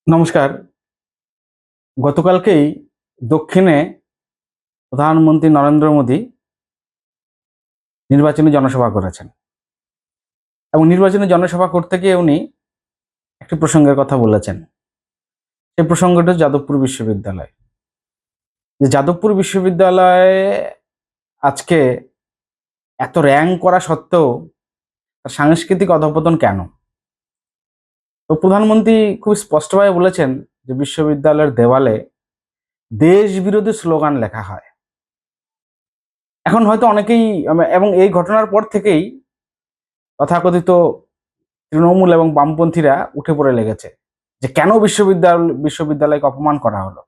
নমস্কার। গতকালকেই দক্ষিণে প্রধানমন্ত্রী নরেন্দ্র মোদী নির্বাচনী জনসভা করেছেন এবং নির্বাচনী জনসভা করতে গিয়ে উনি একটি প্রসঙ্গের কথা বলেছেন। সেই প্রসঙ্গটি হচ্ছে যাদবপুর বিশ্ববিদ্যালয়। যে যাদবপুর বিশ্ববিদ্যালয়ে আজকে এত র্যাঙ্ক করা সত্ত্বেও তার সাংস্কৃতিক অধঃপতন কেন? তো প্রধানমন্ত্রী খুব স্পষ্টভাবে বলেছেন যে বিশ্ববিদ্যালয়ের দেওয়ালে দেশ বিরোধী স্লোগান লেখা হয়। এখন হয়তো অনেকেই এবং এই ঘটনার পর থেকেই তথাকথিত তৃণমূল এবং বামপন্থীরা উঠে পড়ে লেগেছে যে কেন বিশ্ববিদ্যালয়কে অপমান করা হলো।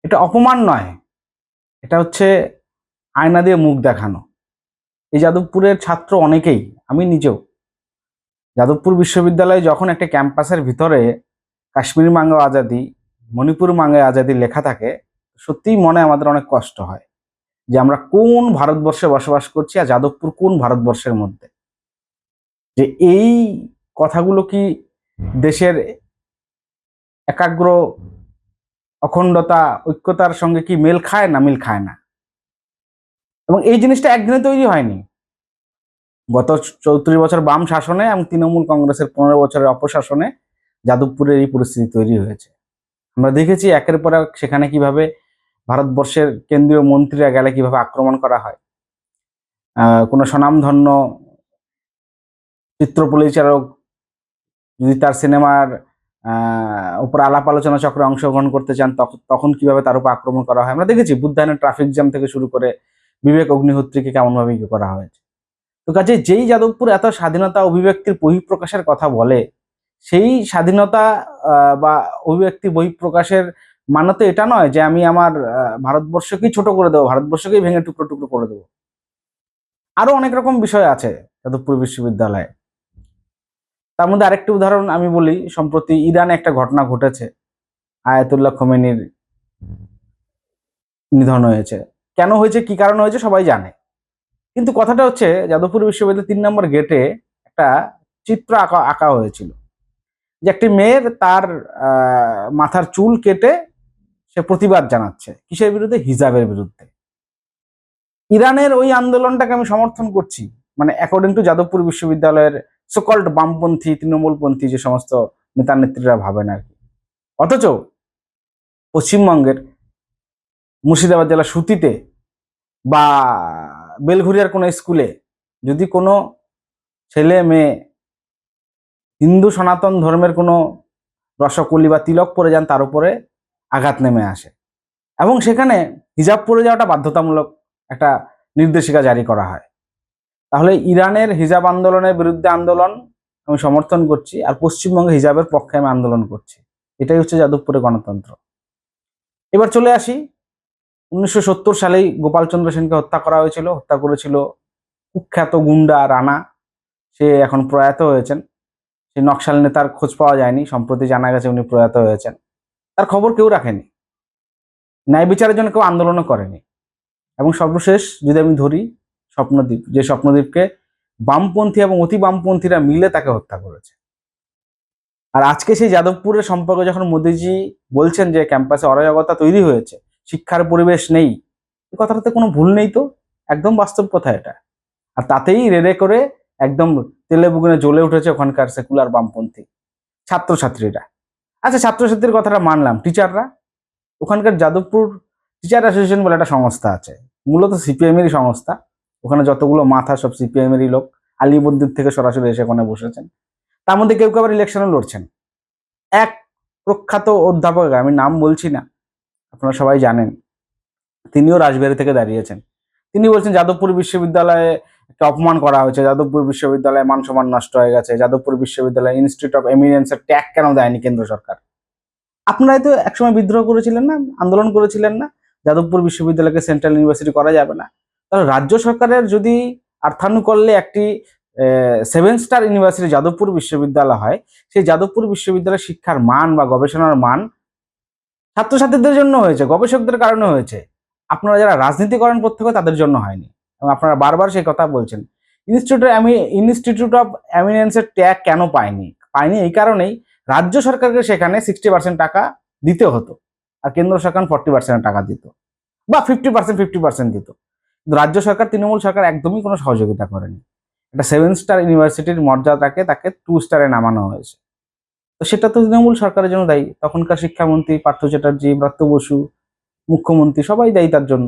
এটা অপমান নয়, এটা হচ্ছে আয়না দিয়ে মুখ দেখানো। এই যাদবপুরের ছাত্র অনেকেই, আমি নিজেও, যাদবপুর বিশ্ববিদ্যালয়ে যখন একটা ক্যাম্পাসের ভিতরে কাশ্মীর মাঙ্গো আজাদি, মণিপুর মাঙ্গো আজাদি লেখা থাকে, সত্যিই মনে আমাদের অনেক কষ্ট হয় যে আমরা কোন ভারতবর্ষে বসবাস করছি আর যাদবপুর কোন ভারতবর্ষের মধ্যে। যে এই কথাগুলো কি দেশের একাগ্র অখণ্ডতা ঐক্যতার সঙ্গে কি মেল খায় না? মিল খায় না। এবং এই জিনিসটা একদিনে তৈরি হয়নি। গত 34 বছর বাম শাসনে এবং তৃণমূল কংগ্রেসের 15 বছরের অপশাসনে যাদবপুরের এই পরিস্থিতি তৈরি হয়েছে। আমরা দেখেছি একের পর এক সেখানে কিভাবে ভারতবর্ষের কেন্দ্রীয় মন্ত্রীরা গেলে কিভাবে আক্রমণ করা হয়। কোনো স্বনামধন্য চিত্র পরিচালক যদি তার সিনেমার উপর আলাপ আলোচনা চক্রে অংশগ্রহণ করতে চান তখন কিভাবে তার উপর আক্রমণ করা হয়। আমরা দেখেছি বুদ্ধায়নের ট্রাফিক জ্যাম থেকে শুরু করে বিবেক অগ্নিহোত্রীকে কেমনভাবে কি করা হয়েছে। তো কাজে যেই যাদবপুর এত স্বাধীনতা অভিব্যক্তির বহিঃপ্রকাশের কথা বলে, সেই স্বাধীনতা বা অভিব্যক্তি বহিঃপ্রকাশের মানে তো এটা নয় যে আমি আমার ভারতবর্ষকেই ছোট করে দেবো, ভারতবর্ষকেই ভেঙে টুকরো টুকরো করে দেবো। আরো অনেক রকম বিষয় আছে যাদবপুর বিশ্ববিদ্যালয়ে। তার মধ্যে আরেকটি উদাহরণ আমি বলি, সম্প্রতি ইরানে একটা ঘটনা ঘটেছে, আয়াতুল্লাহ খোমেনির নিধন হয়েছে। কেন হয়েছে, কি কারণে হয়েছে সবাই জানে। কিন্তু কথাটা হচ্ছে যাদবপুর বিশ্ববিদ্যালয়ের 3 নম্বর গেটে একটা চিত্র আঁকা আঁকা হয়েছিল যে একটি মেয়ের তার মাথার চুল কেটে সে প্রতিবাদ জানাচ্ছে কিসের বিরুদ্ধে? হিজাবের বিরুদ্ধে। ইরানের ওই আন্দোলনটাকে আমি সমর্থন করছি, মানে অ্যাকর্ডিং টু যাদবপুর বিশ্ববিদ্যালয়ের সোকল্ড বামপন্থী তৃণমূলপন্থী যে সমস্ত নেতা নেত্রীরা ভাবেন আর কি। অথচ পশ্চিমবঙ্গের মুর্শিদাবাদ জেলার সুতিতে বা বেলঘরিয়ার কোনো স্কুলে যদি কোনো ছেলে মেয়ে হিন্দু সনাতন ধর্মের কোনো রসকলি বা তিলক পরে যান, তার উপরে আঘাত নেমে আসে এবং সেখানে হিজাব পরে যাওয়াটা বাধ্যতামূলক একটা নির্দেশিকা জারি করা হয়। তাহলে ইরানের হিজাব আন্দোলনের বিরুদ্ধে আন্দোলন আমি সমর্থন করছি, আর পশ্চিমবঙ্গে হিজাবের পক্ষে আমি আন্দোলন করছি। এটাই হচ্ছে যাদবপুরে গণতন্ত্র। এবার চলে আসি, 1970 সালেই গোপালচন্দ্র সেনকে হত্যা করা হয়েছিল। হত্যা করেছিল কুখ্যাত গুন্ডা রানা। সে এখন প্রয়াত হয়েছেন। সেই নকশাল নেতার খোঁজ পাওয়া যায়নি, সম্প্রতি জানা গেছে উনি প্রয়াত হয়েছেন। তার খবর কেউ রাখেনি, ন্যায় বিচারের জন্য কেউ আন্দোলনও করেনি। এবং সর্বশেষ যদি আমি ধরি স্বপ্নদ্বীপ, যে স্বপ্নদ্বীপকে বামপন্থী এবং অতি বামপন্থীরা মিলে তাকে হত্যা করেছে। আর আজকে সেই যাদবপুরের সম্পর্কে যখন মোদিজি বলছেন যে ক্যাম্পাসে অরাজকতা তৈরি হয়েছে, শিক্ষার পরিবেশ নেই, এই কথাটাতে কোনো ভুল নেই তো, একদম বাস্তব কথা এটা। আর তাতেই রেড়ে করে একদম তেলে বুগুনে জ্বলে উঠেছে ওখানকার সেকুলার বামপন্থী ছাত্রছাত্রীরা। আচ্ছা, ছাত্রছাত্রীর কথাটা মানলাম, টিচাররা, ওখানকার যাদবপুর টিচার অ্যাসোসিয়েশন বলে একটা সংস্থা আছে, মূলত সিপিএমেরই সংস্থা। ওখানে যতগুলো মাথা সব সিপিএমেরই লোক, আলিবর্দির থেকে সরাসরি এসে ওখানে বসেছেন। তার মধ্যে কেউ কেউ আবার ইলেকশনে লড়ছেন। এক প্রখ্যাত অধ্যাপক, আমি নাম বলছি না, আপনারা সবাই জানেন, তিনিও রাজবাড়ী থেকে দাঁড়িয়েছেন। তিনি বলছেন যাদবপুর বিশ্ববিদ্যালয়ে অপমান করা হয়েছে, যাদবপুর বিশ্ববিদ্যালয়ে মান সম্মান নষ্ট হয়ে গেছে, যাদবপুর বিশ্ববিদ্যালয় ইনস্টিটিউট অফ এমিনেন্সের ট্যাগ কেন দেয়নি কেন্দ্র সরকার? আপনারাই তো একসময় বিদ্রোহ করেছিলেন না, আন্দোলন করেছিলেন না, যাদবপুর বিশ্ববিদ্যালয়কে সেন্ট্রাল ইউনিভার্সিটি করা যাবে না? তাহলে রাজ্য সরকারের যদি অর্থানুকূল্যে একটি 7 স্টার ইউনিভার্সিটি যাদবপুর বিশ্ববিদ্যালয় হয়, সেই যাদবপুর বিশ্ববিদ্যালয়ের শিক্ষার মান বা গবেষণার মান ছাত্রছাত্রীদের জন্য হয়েছে, গবেষকদের কারণে হয়েছে। আপনারা যারা রাজনীতি করেন প্রত্যক্ষ, তাদের জন্য হয়নি। এবং আপনারা বারবার সেই কথা বলছেন। ইনস্টিটিউট অফ এমিনেন্সের ট্যাগ কেন পায়নি? এই কারণেই, রাজ্য সরকারকে সেখানে 60% টাকা দিতে হতো, আর কেন্দ্র সরকার 40% টাকা দিত, বা 50% দিত। কিন্তু রাজ্য সরকার, তৃণমূল সরকার একদমই কোনো সহযোগিতা করেনি। একটা 7 স্টার ইউনিভার্সিটির মর্যাদাকে তাকে 2 স্টারে নামানো হয়েছে। তো সেটা তো তৃণমূল সরকারের জন্য দায়ী। তখনকার শিক্ষামন্ত্রী পার্থ চ্যাটার্জি, ব্রাত্য বসু, মুখ্যমন্ত্রী সবাই দায়ী তার জন্য।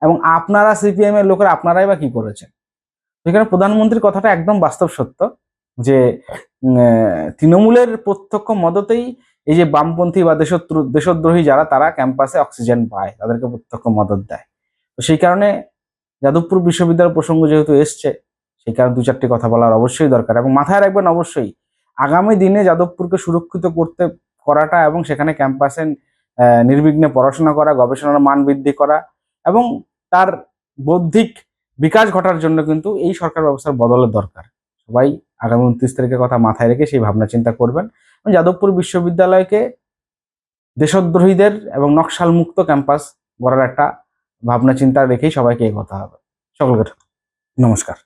এবং আপনারা সিপিএম এর লোকেরা আপনারাই বা কি করেছেন? সেখানে প্রধানমন্ত্রীর কথাটা একদম বাস্তব সত্য যে তৃণমূলের প্রত্যক্ষ মদতেই এই যে বামপন্থী বা দেশদ্রোহী যারা, তারা ক্যাম্পাসে অক্সিজেন পায়, তাদেরকে প্রত্যক্ষ মদত দেয়। তো সেই কারণে যাদবপুর বিশ্ববিদ্যালয়ের প্রসঙ্গ যেহেতু এসছে, সেই কারণে 2-4টি কথা বলার অবশ্যই দরকার। এবং মাথায় রাখবেন অবশ্যই, আগামী দিনে যাদবপুরকে সুরক্ষিত করাটা এবং সেখানে ক্যাম্পাসে নির্বিঘ্নে পড়াশোনা করা, গবেষণার মান বৃদ্ধি করা এবং তার বৌদ্ধিক বিকাশ ঘটার জন্য কিন্তু এই সরকার ব্যবস্থার বদলের দরকার। সবাই আগামী 29 তারিখের কথা মাথায় রেখে সেই ভাবনা চিন্তা করবেন। যাদবপুর বিশ্ববিদ্যালয়কে দেশদ্রোহীদের এবং নকশাল মুক্ত ক্যাম্পাস গড়ার একটা ভাবনা চিন্তা রেখেই সবাইকে এগোতে হবে। সকলকে নমস্কার।